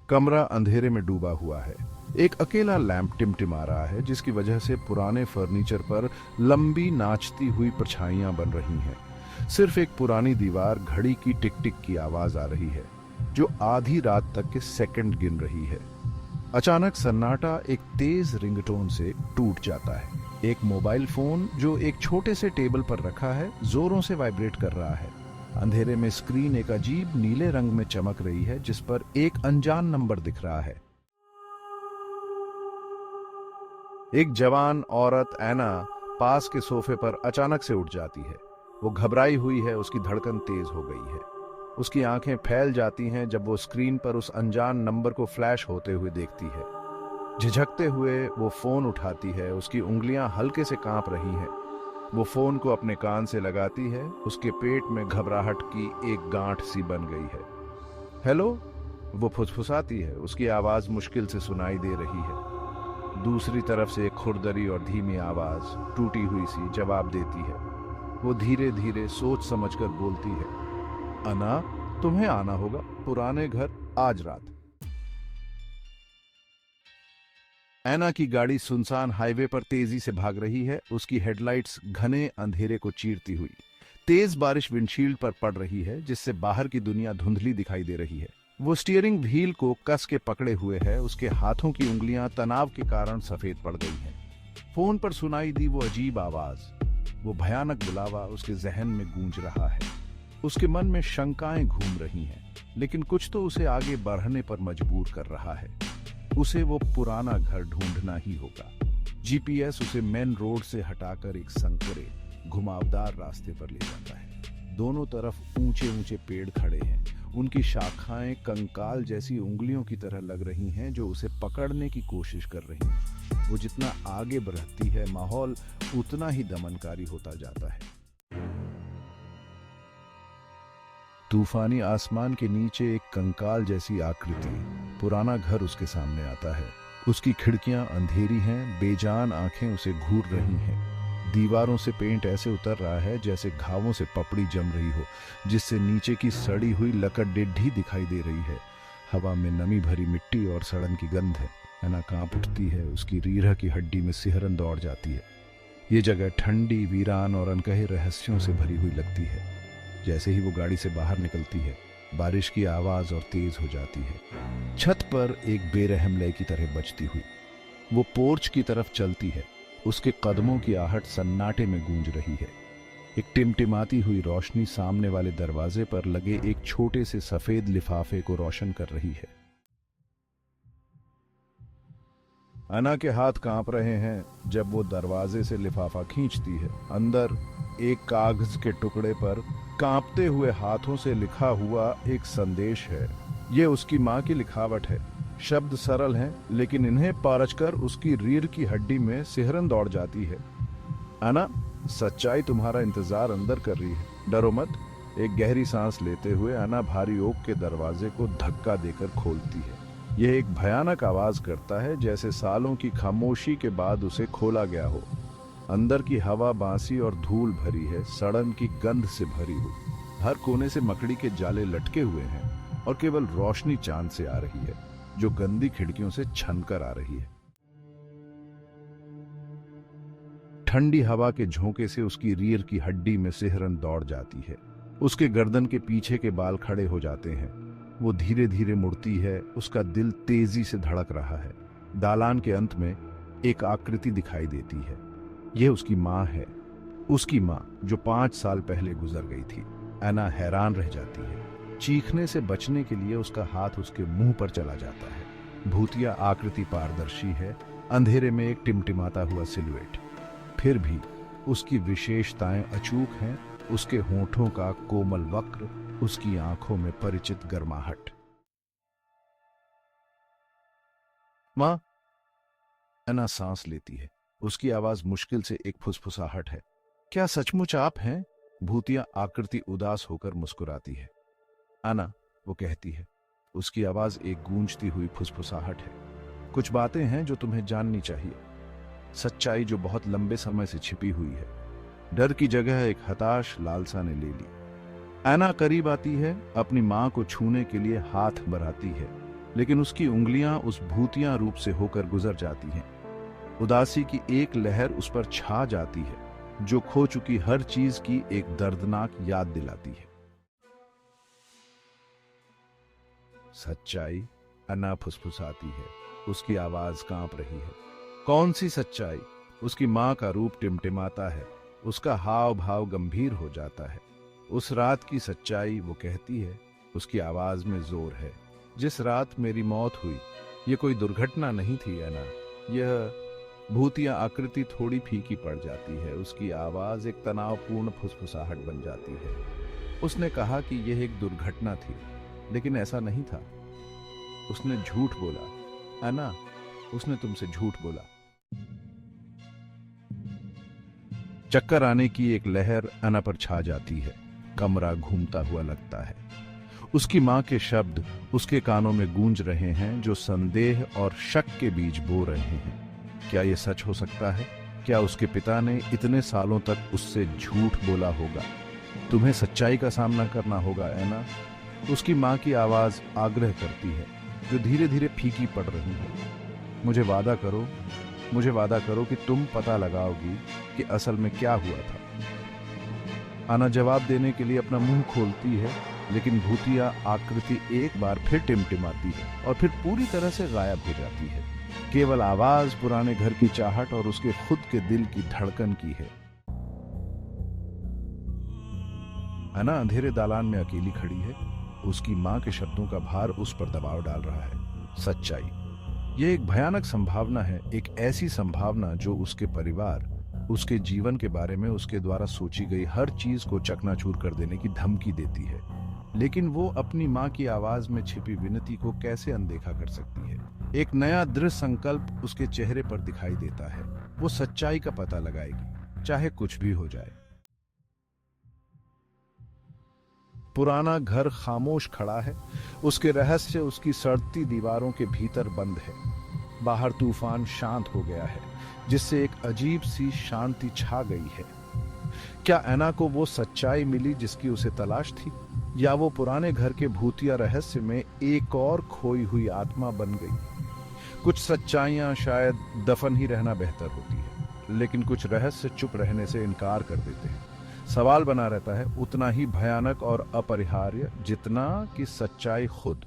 कमरा अंधेरे में डूबा हुआ है। एक अकेला लैंप टिमटिमा रहा है, जिसकी वजह से पुराने फर्नीचर पर लंबी नाचती हुई परछाइयां बन रही हैं। सिर्फ एक पुरानी दीवार घड़ी की टिक टिक की आवाज आ रही है, जो आधी रात तक के सेकंड गिन रही है। अचानक सन्नाटा एक तेज रिंगटोन से टूट जाता है। एक मोबाइल फोन जो एक छोटे से टेबल पर रखा है, जोरों से वाइब्रेट कर रहा है। अंधेरे में स्क्रीन एक अजीब नीले रंग में चमक रही है, जिस पर एक अनजान नंबर दिख रहा है। एक जवान औरत एना पास के सोफे पर अचानक से उठ जाती है। वो घबराई हुई है, उसकी धड़कन तेज हो गई है। उसकी आंखें फैल जाती हैं जब वो स्क्रीन पर उस अनजान नंबर को फ्लैश होते हुए देखती है। झिझकते हुए वो फोन उठाती है, उसकी उंगलियां हल्के से कांप रही हैं। वो फोन को अपने कान से लगाती है, उसके पेट में घबराहट की एक गांठ सी बन गई है। हेलो, वो फुसफुसाती है, उसकी आवाज मुश्किल से सुनाई दे रही है। दूसरी तरफ से एक खुरदरी और धीमी आवाज टूटी हुई सी जवाब देती है। वो धीरे धीरे सोच समझकर बोलती है, अना, तुम्हें आना होगा पुराने घर आज रात। ऐना की गाड़ी सुनसान हाईवे पर तेजी से भाग रही है, उसकी हेडलाइट्स घने अंधेरे को चीरती हुई। तेज बारिश विंडशील्ड पर पड़ रही है, जिससे बाहर की दुनिया धुंधली दिखाई दे रही है। वो स्टीयरिंग व्हील को कस के पकड़े हुए है, उसके हाथों की उंगलियां तनाव के कारण सफेद पड़ गई हैं। फोन पर सुनाई दी वो अजीब आवाज, वो भयानक बुलावा उसके जहन में गूंज रहा है। उसके मन में शंकाएं घूम रही हैं, लेकिन कुछ तो उसे आगे बढ़ने पर मजबूर कर रहा है। उसे वो पुराना घर ढूंढना ही होगा। जीपीएस उसे मेन रोड से हटाकर एक संकरे घुमावदार रास्ते पर ले जाता है। दोनों तरफ ऊंचे ऊंचे पेड़ खड़े हैं, उनकी शाखाएं कंकाल जैसी उंगलियों की तरह लग रही हैं, जो उसे पकड़ने की कोशिश कर रही हैं। वो जितना आगे बढ़ती है, माहौल उतना ही दमनकारी होता जाता है। तूफानी आसमान के नीचे एक कंकाल जैसी आकृति, पुराना घर उसके सामने आता है। उसकी खिड़कियां अंधेरी हैं, बेजान आंखें उसे घूर रही हैं। दीवारों से पेंट ऐसे उतर रहा है जैसे घावों से पपड़ी जम रही हो, जिससे नीचे की सड़ी हुई लकड़ टेढ़ी दिखाई दे रही है। हवा में नमी भरी मिट्टी और सड़न की गंध है। ऐना कांप उठती है, उसकी रीढ़ की हड्डी में सिहरन दौड़ जाती है। ये जगह ठंडी, वीरान और अनकहे रहस्यों से भरी हुई लगती है। जैसे ही वो गाड़ी से बाहर निकलती है, बारिश की आवाज और तेज हो जाती है। छत पर एक बेरहम लय की तरह बजती हुई वो पोर्च की तरफ चलती है। उसके कदमों की आहट सन्नाटे में गूंज रही है। एक टिमटिमाती हुई रोशनी सामने वाले दरवाजे पर लगे एक छोटे से सफेद लिफाफे को रोशन कर रही है। अन्ना के हाथ कांप रहे हैं जब वो दरवाजे से लिफाफा खींचती है। अंदर एक कागज के टुकड़े पर कांपते हुए हाथों से लिखा हुआ एक संदेश है। ये उसकी माँ की लिखावट है। शब्द सरल हैं, लेकिन इन्हें परखकर उसकी रीढ़ की हड्डी में सिहरन दौड़ जाती है। अन्ना, सच्चाई तुम्हारा इंतजार अंदर कर रही है, डरो मत। एक गहरी सांस लेते हुए अन्ना भारी ओक के दरवाजे को धक्का देकर खोलती है। यह एक भयानक आवाज करता है, जैसे सालों की खामोशी के बाद उसे खोला गया हो। अंदर की हवा बांसी और धूल भरी है, सड़न की गंध से भरी हुई। हर कोने से मकड़ी के जाले लटके हुए हैं और केवल रोशनी चांद से आ रही है, जो गंदी खिड़कियों से छनकर आ रही है। ठंडी हवा के झोंके से उसकी रीढ़ की हड्डी में सिहरन दौड़ जाती है। उसके गर्दन के पीछे के बाल खड़े हो जाते हैं। वो धीरे धीरे मुड़ती है, उसका दिल तेजी से धड़क रहा है। दालान के अंत में एक आकृति दिखाई देती है। यह उसकी माँ है, उसकी माँ जो 5 साल पहले गुजर गई थी। अन्ना हैरान रह जाती है। चीखने से बचने के लिए उसका हाथ उसके मुंह पर चला जाता है। भूतिया आकृति पारदर्शी है, अंधेरे में एक टिमटिमाता हुआ सिलुएट। फिर भी उसकी विशेषताएं अचूक हैं। उसके होठों का कोमल वक्र, उसकी आंखों में परिचित गर्माहट। मां, अन्ना सांस लेती है। उसकी आवाज मुश्किल से एक फुसफुसाहट है। क्या सचमुच आप हैं? भूतिया आकृति उदास होकर मुस्कुराती है। अन्ना, वो कहती है। उसकी आवाज एक गूंजती हुई फुसफुसाहट है। कुछ बातें हैं जो तुम्हें जाननी चाहिए। सच्चाई जो बहुत लंबे समय से छिपी हुई है। डर की जगह एक हताश लालसा ने ले ली। अन्ना करीब आती है, अपनी मां को छूने के लिए हाथ बढ़ाती है। लेकिन उसकी उंगलियां उस भूतिया रूप से होकर गुजर जाती हैं। उदासी की एक लहर उस पर छा जाती है जो खो चुकी हर चीज की एक दर्दनाक याद दिलाती है। सच्चाई, अन्ना फुसफुसाती है। उसकी आवाज कांप रही है। कौन सी सच्चाई? उसकी मां का रूप टिमटिमाता है। उसका हाव भाव गंभीर हो जाता है। उस रात की सच्चाई, वो कहती है, उसकी आवाज में जोर है। जिस रात मेरी मौत हुई, ये कोई दुर्घटना नहीं थी अन्ना। यह भूतिया आकृति थोड़ी फीकी पड़ जाती है। उसकी आवाज एक तनावपूर्ण फुसफुसाहट बन जाती है। उसने कहा कि यह एक दुर्घटना थी, लेकिन ऐसा नहीं था। उसने झूठ बोला अन्ना, उसने तुमसे झूठ बोला। चक्कर आने की एक लहर अन्ना पर छा जाती है। कमरा घूमता हुआ लगता है। उसकी मां के शब्द उसके कानों में गूंज रहे हैं, जो संदेह और शक के बीज बो रहे हैं। क्या यह सच हो सकता है? क्या उसके पिता ने इतने सालों तक उससे झूठ बोला होगा? तुम्हें सच्चाई का सामना करना होगा अन्ना। उसकी मां की आवाज आग्रह करती है, जो धीरे धीरे फीकी पड़ रही है। मुझे वादा करो, मुझे वादा करो कि तुम पता लगाओगी कि असल में क्या हुआ था। अन्ना जवाब देने के लिए अपना मुंह खोलती है, लेकिन भूतिया आकृति एक बार फिर टिमटिमाती है और फिर पूरी तरह से गायब हो जाती है। केवल आवाज पुराने घर की चाहट और उसके खुद के दिल की धड़कन की है। अन्ना अंधेरे दालान में अकेली खड़ी है। उसकी मां के शब्दों का भार उस पर दबाव डाल रहा है। सच्चाई, यह एक भयानक संभावना है, एक ऐसी संभावना जो उसके परिवार, उसके जीवन के बारे में उसके द्वारा सोची गई हर चीज को चकनाचूर कर देने की धमकी देती है। लेकिन वो अपनी मां की आवाज में छिपी विनती को कैसे अनदेखा कर सकती है? एक नया दृढ़ संकल्प उसके चेहरे पर दिखाई देता है। वो सच्चाई का पता लगाएगी, चाहे कुछ भी हो जाए। पुराना घर खामोश खड़ा है। उसके रहस्य उसकी सड़ती दीवारों के भीतर बंद है। बाहर तूफान शांत हो गया है, जिससे एक अजीब सी शांति छा गई है। क्या अन्ना को वो सच्चाई मिली जिसकी उसे तलाश थी, या वो पुराने घर के भूतिया रहस्य में एक और खोई हुई आत्मा बन गई? कुछ सच्चाइयां शायद दफन ही रहना बेहतर होती है, लेकिन कुछ रहस्य चुप रहने से इनकार कर देते हैं। सवाल बना रहता है, उतना ही भयानक और अपरिहार्य जितना कि सच्चाई खुद।